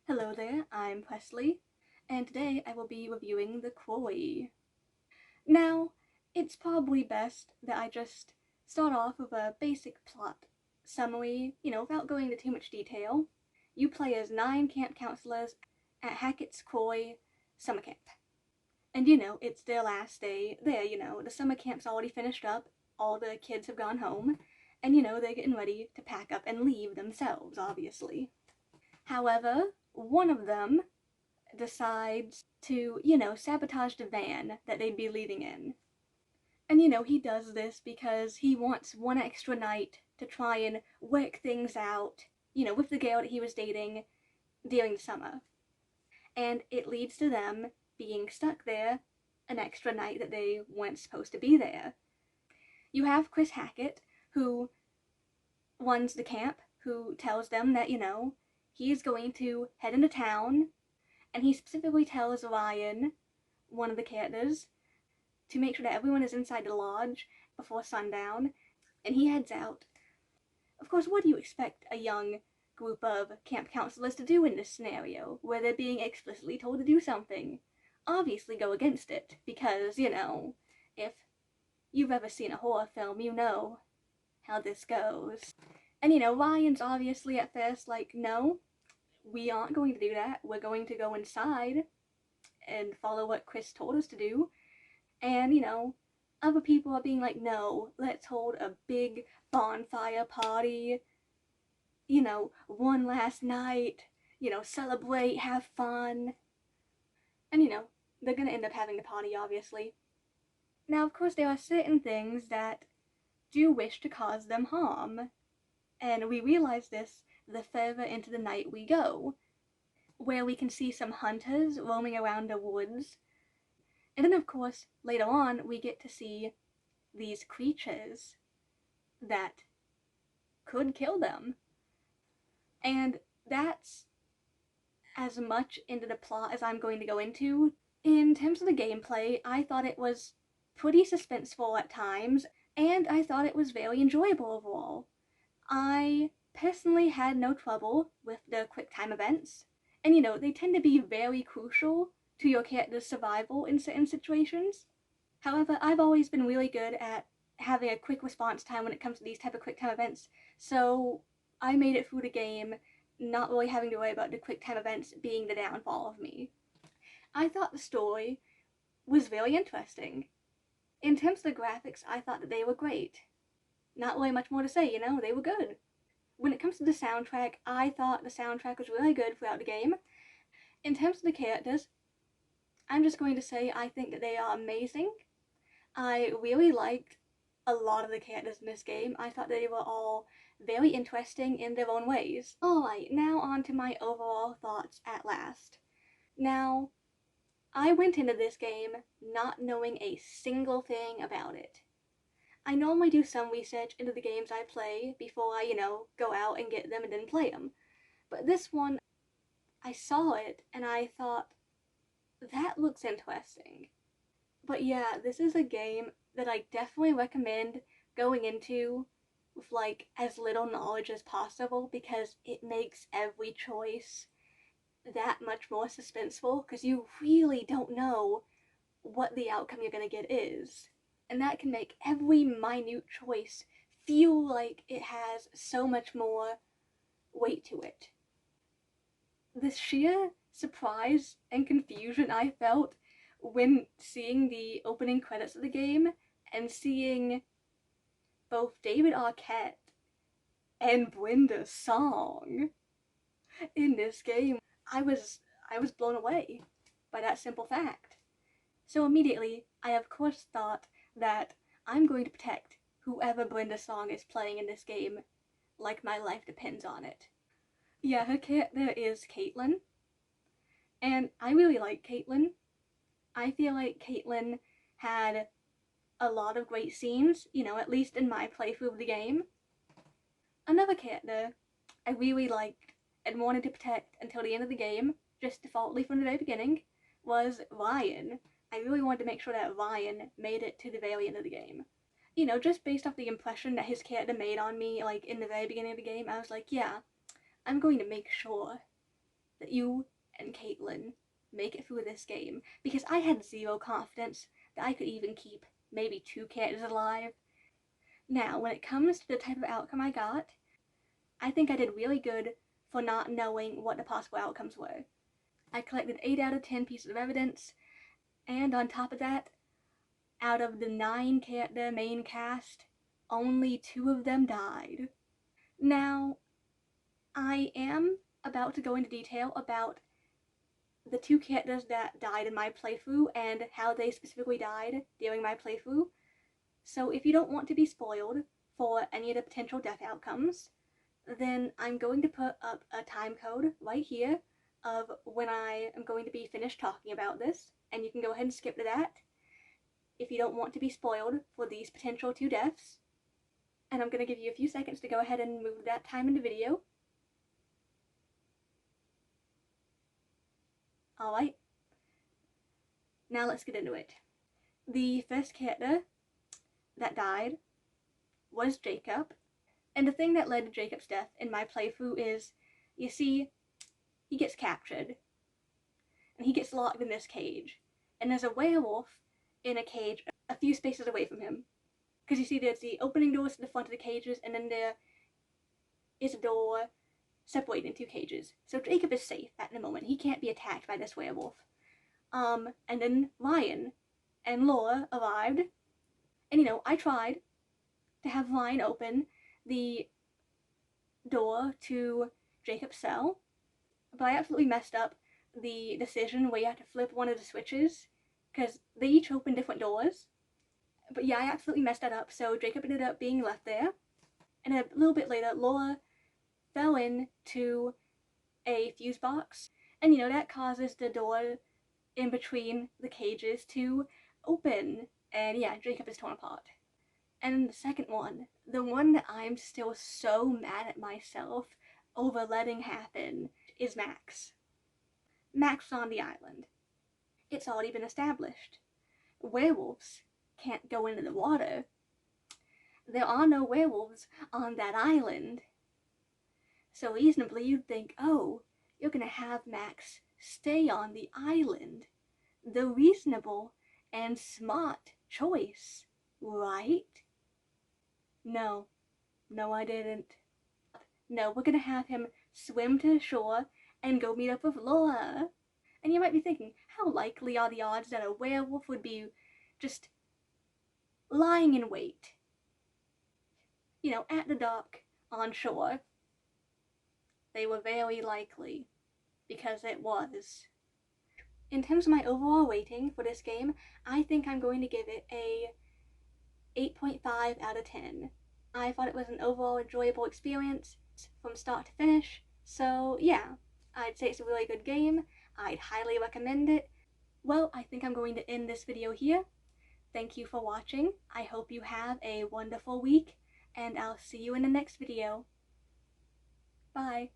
Hello there, I'm Presley, and today I will be reviewing the Quarry. Now, it's probably best that I just start off with a basic plot summary, without going into too much detail. You play as 9 camp counselors at Hackett's Quarry summer camp. And it's their last day there, the summer camp's already finished up, all the kids have gone home, and they're getting ready to pack up and leave themselves, obviously. However, one of them decides to, sabotage the van that they'd be leaving in. And he does this because he wants one extra night to try and work things out, with the girl that he was dating during the summer. And it leads to them being stuck there an extra night that they weren't supposed to be there. You have Chris Hackett, who runs the camp, who tells them that, he is going to head into town, and he specifically tells Ryan, one of the characters, to make sure that everyone is inside the lodge before sundown, and he heads out. Of course, what do you expect a young group of camp counselors to do in this scenario, where they're being explicitly told to do something? Obviously go against it, because, if you've ever seen a horror film, you know how this goes. And, Ryan's obviously at first like, no, we aren't going to do that. We're going to go inside and follow what Chris told us to do. And, other people are being like, no, let's hold a big bonfire party, one last night, celebrate, have fun. And, they're gonna end up having the party, obviously. Now, of course, there are certain things that do wish to cause them harm. And we realize this the further into the night we go, where we can see some hunters roaming around the woods. And then, of course, later on, we get to see these creatures that could kill them. And that's as much into the plot as I'm going to go into. In terms of the gameplay, I thought it was pretty suspenseful at times, and I thought it was very enjoyable overall. I personally had no trouble with the quick time events, and they tend to be very crucial to your character's survival in certain situations. However, I've always been really good at having a quick response time when it comes to these type of quick time events, so I made it through the game not really having to worry about the quick time events being the downfall of me. I thought the story was very interesting. In terms of the graphics, I thought that they were great. Not really much more to say, they were good. When it comes to the soundtrack, I thought the soundtrack was really good throughout the game. In terms of the characters, I'm just going to say I think that they are amazing. I really liked a lot of the characters in this game. I thought they were all very interesting in their own ways. Alright, now on to my overall thoughts at last. Now, I went into this game not knowing a single thing about it. I normally do some research into the games I play before I, go out and get them and then play them. But this one, I saw it and I thought, that looks interesting. But yeah, this is a game that I definitely recommend going into with as little knowledge as possible, because it makes every choice that much more suspenseful, because you really don't know what the outcome you're gonna get is. And that can make every minute choice feel like it has so much more weight to it. The sheer surprise and confusion I felt when seeing the opening credits of the game and seeing both David Arquette and Brenda's song in this game, I was blown away by that simple fact. So immediately, I of course thought that I'm going to protect whoever Brenda's song is playing in this game like my life depends on it. Yeah, her character is Caitlin, and I really like Caitlin. I feel like Caitlin had a lot of great scenes, at least in my playthrough of the game. Another character I really liked and wanted to protect until the end of the game, just defaultly from the very beginning, was Ryan. I really wanted to make sure that Ryan made it to the very end of the game. Just based off the impression that his character made on me, in the very beginning of the game, I was like, yeah, I'm going to make sure that you and Caitlin make it through this game, because I had zero confidence that I could even keep maybe 2 characters alive. Now, when it comes to the type of outcome I got, I think I did really good for not knowing what the possible outcomes were. I collected 8 out of 10 pieces of evidence, and on top of that, out of the 9 character main cast, only 2 of them died. Now, I am about to go into detail about the 2 characters that died in my playthrough and how they specifically died during my playthrough. So if you don't want to be spoiled for any of the potential death outcomes, then I'm going to put up a time code right here of when I am going to be finished talking about this, and you can go ahead and skip to that if you don't want to be spoiled for these potential 2 deaths. And I'm going to give you a few seconds to go ahead and move that time in the video. Alright, now let's get into it. The first character that died was Jacob, and the thing that led to Jacob's death in my playthrough is, you see, he gets captured, and he gets locked in this cage, and there's a werewolf in a cage a few spaces away from him. Because you see there's the opening doors to the front of the cages, and then there is a door separating 2 cages. So Jacob is safe at the moment. He can't be attacked by this werewolf. And then Ryan and Laura arrived, and I tried to have Ryan open the door to Jacob's cell, but I absolutely messed up the decision where you have to flip one of the switches, because they each open different doors. But yeah, I absolutely messed that up, so Jacob ended up being left there. And a little bit later, Laura fell into a fuse box, and that causes the door in between the cages to open, and yeah, Jacob is torn apart. And the second one, the one that I'm still so mad at myself over letting happen, is Max. Max on the island. It's already been established. Werewolves can't go into the water. There are no werewolves on that island. So reasonably you'd think, oh, you're gonna have Max stay on the island. The reasonable and smart choice, right? No, I didn't. No, we're gonna have him swim to shore and go meet up with Laura. And you might be thinking, how likely are the odds that a werewolf would be just lying in wait, at the dock on shore? They were very likely, because it was. In terms of my overall rating for this game, I think I'm going to give it a 8.5 out of 10. I thought it was an overall enjoyable experience from start to finish, so yeah, I'd say it's a really good game. I'd highly recommend it. Well, I think I'm going to end this video here. Thank you for watching. I hope you have a wonderful week, and I'll see you in the next video. Bye.